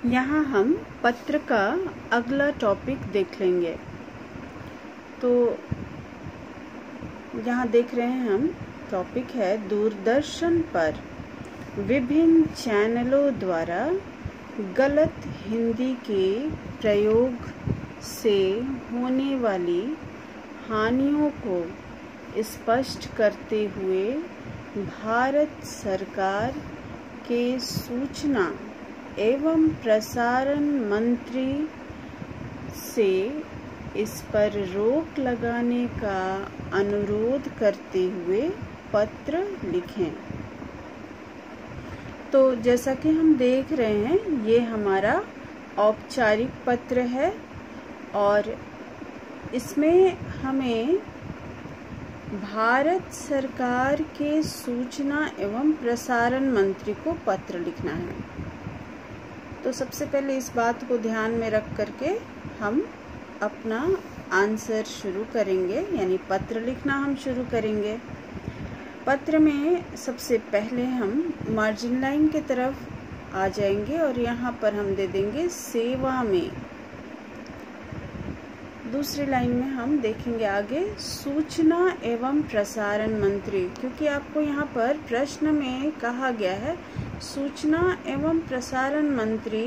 यहाँ हम पत्र का अगला टॉपिक देख लेंगे। तो यहाँ देख रहे हैं हम, टॉपिक है दूरदर्शन पर विभिन्न चैनलों द्वारा गलत हिंदी के प्रयोग से होने वाली हानियों को स्पष्ट करते हुए भारत सरकार के सूचना एवं प्रसारण मंत्री से इस पर रोक लगाने का अनुरोध करते हुए पत्र लिखें। तो जैसा कि हम देख रहे हैं, ये हमारा औपचारिक पत्र है और इसमें हमें भारत सरकार के सूचना एवं प्रसारण मंत्री को पत्र लिखना है। तो सबसे पहले इस बात को ध्यान में रख करके हम अपना आंसर शुरू करेंगे, यानी पत्र लिखना हम शुरू करेंगे। पत्र में सबसे पहले हम मार्जिन लाइन की तरफ आ जाएंगे और यहाँ पर हम दे देंगे सेवा में। दूसरी लाइन में हम देखेंगे आगे सूचना एवं प्रसारण मंत्री, क्योंकि आपको यहाँ पर प्रश्न में कहा गया है सूचना एवं प्रसारण मंत्री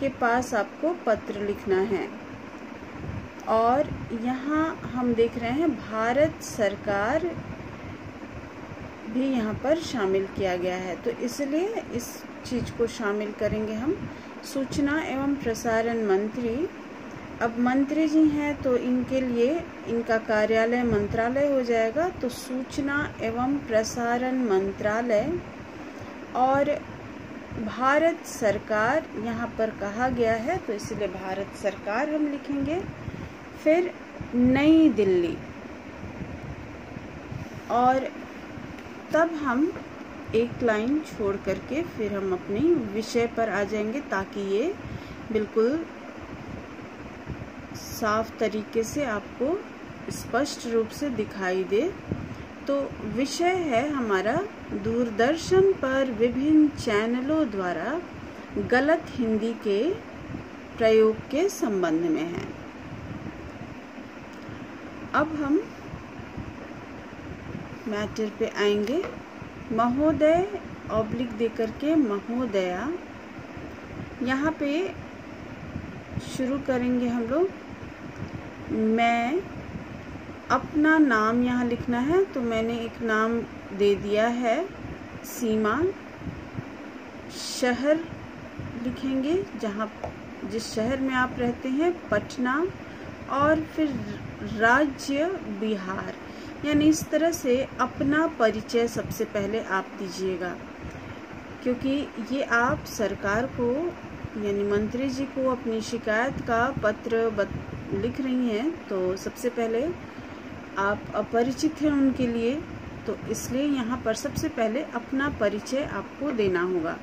के पास आपको पत्र लिखना है। और यहाँ हम देख रहे हैं भारत सरकार भी यहाँ पर शामिल किया गया है, तो इसलिए इस चीज़ को शामिल करेंगे हम, सूचना एवं प्रसारण मंत्री। अब मंत्री जी हैं तो इनके लिए इनका कार्यालय मंत्रालय हो जाएगा, तो सूचना एवं प्रसारण मंत्रालय। और भारत सरकार यहाँ पर कहा गया है, तो इसलिए भारत सरकार हम लिखेंगे। फिर नई दिल्ली, और तब हम एक लाइन छोड़ करके फिर हम अपने विषय पर आ जाएंगे, ताकि ये बिल्कुल साफ तरीके से आपको स्पष्ट रूप से दिखाई दे। तो विषय है हमारा दूरदर्शन पर विभिन्न चैनलों द्वारा गलत हिंदी के प्रयोग के संबंध में है। अब हम मैटर पे आएंगे। महोदय ऑब्लिक दे करके महोदया, यहाँ पे शुरू करेंगे हम लोग। मैं अपना नाम यहाँ लिखना है, तो मैंने एक नाम दे दिया है सीमा। शहर लिखेंगे जिस शहर में आप रहते हैं, पटना। और फिर राज्य बिहार, यानी इस तरह से अपना परिचय सबसे पहले आप दीजिएगा, क्योंकि ये आप सरकार को यानी मंत्री जी को अपनी शिकायत का पत्र लिख रही हैं, तो सबसे पहले आप अपरिचित हैं उनके लिए, तो इसलिए यहाँ पर सबसे पहले अपना परिचय आपको देना होगा।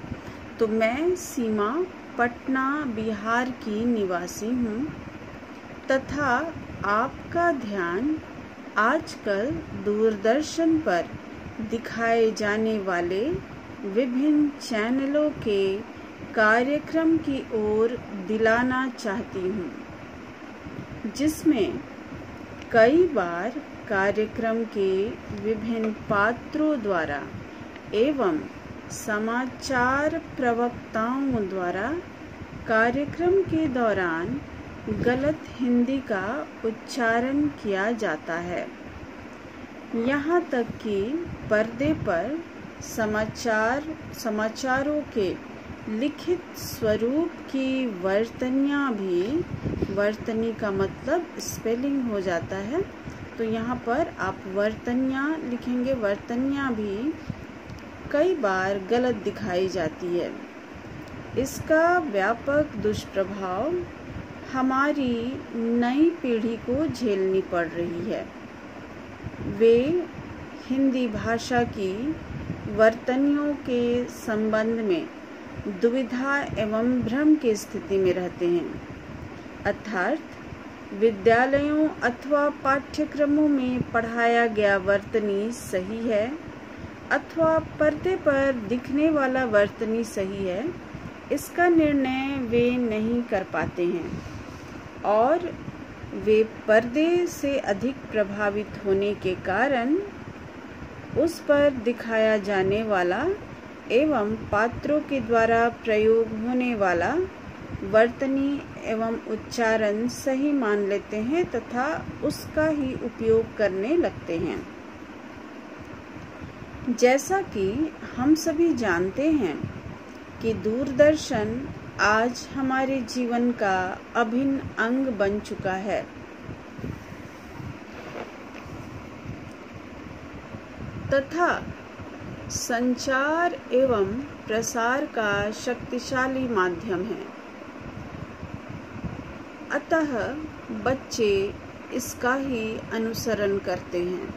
तो मैं सीमा पटना बिहार की निवासी हूँ तथा आपका ध्यान आजकल दूरदर्शन पर दिखाए जाने वाले विभिन्न चैनलों के कार्यक्रम की ओर दिलाना चाहती हूँ, जिसमें कई बार कार्यक्रम के विभिन्न पात्रों द्वारा एवं समाचार प्रवक्ताओं द्वारा कार्यक्रम के दौरान गलत हिंदी का उच्चारण किया जाता है। यहाँ तक कि पर्दे पर समाचारों के लिखित स्वरूप की वर्तनियाँ भी, वर्तनी का मतलब स्पेलिंग हो जाता है, तो यहाँ पर आप वर्तनियाँ लिखेंगे। वर्तनियाँ भी कई बार गलत दिखाई जाती है। इसका व्यापक दुष्प्रभाव हमारी नई पीढ़ी को झेलनी पड़ रही है। वे हिंदी भाषा की वर्तनियों के संबंध में दुविधा एवं भ्रम की स्थिति में रहते हैं, अर्थात विद्यालयों अथवा पाठ्यक्रमों में पढ़ाया गया वर्तनी सही है अथवा पर्दे पर दिखने वाला वर्तनी सही है, इसका निर्णय वे नहीं कर पाते हैं और वे पर्दे से अधिक प्रभावित होने के कारण उस पर दिखाया जाने वाला एवं पात्रों के द्वारा प्रयोग होने वाला वर्तनी एवं उच्चारण सही मान लेते हैं तथा उसका ही उपयोग करने लगते हैं। जैसा कि हम सभी जानते हैं कि दूरदर्शन आज हमारे जीवन का अभिन्न अंग बन चुका है तथा संचार एवं प्रसार का शक्तिशाली माध्यम है। अतः बच्चे इसका ही अनुसरण करते हैं।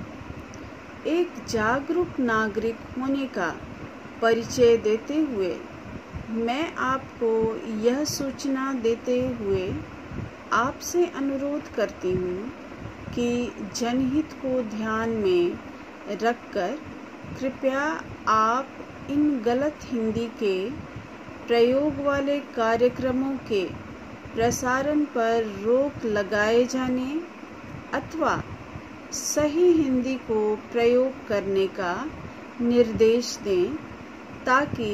एक जागरूक नागरिक होने का परिचय देते हुए मैं आपको यह सूचना देते हुए आपसे अनुरोध करती हूँ कि जनहित को ध्यान में रखकर कृपया आप इन गलत हिंदी के प्रयोग वाले कार्यक्रमों के प्रसारण पर रोक लगाए जाने अथवा सही हिंदी को प्रयोग करने का निर्देश दें ताकि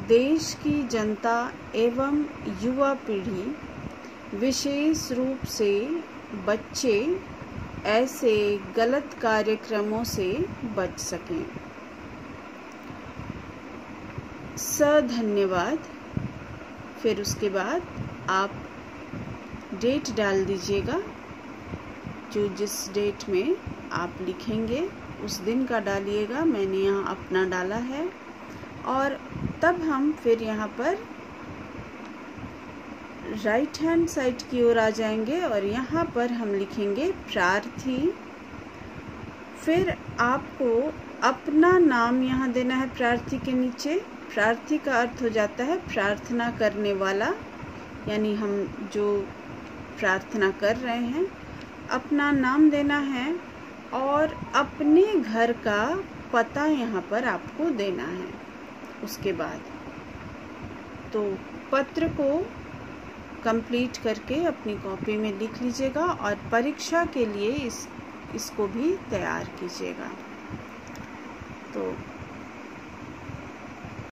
देश की जनता एवं युवा पीढ़ी विशेष रूप से बच्चे ऐसे गलत कार्यक्रमों से बच सकें। धन्यवाद। फिर उसके बाद आप डेट डाल दीजिएगा, जो जिस डेट में आप लिखेंगे उस दिन का डालिएगा। मैंने यहाँ अपना डाला है और तब हम फिर यहाँ पर राइट हैंड साइड की ओर आ जाएंगे और यहाँ पर हम लिखेंगे प्रार्थी। फिर आपको अपना नाम यहाँ देना है प्रार्थी के नीचे। प्रार्थी का अर्थ हो जाता है प्रार्थना करने वाला, यानी हम जो प्रार्थना कर रहे हैं अपना नाम देना है और अपने घर का पता यहाँ पर आपको देना है। उसके बाद तो पत्र को कंप्लीट करके अपनी कॉपी में लिख लीजिएगा और परीक्षा के लिए इसको भी तैयार कीजिएगा। तो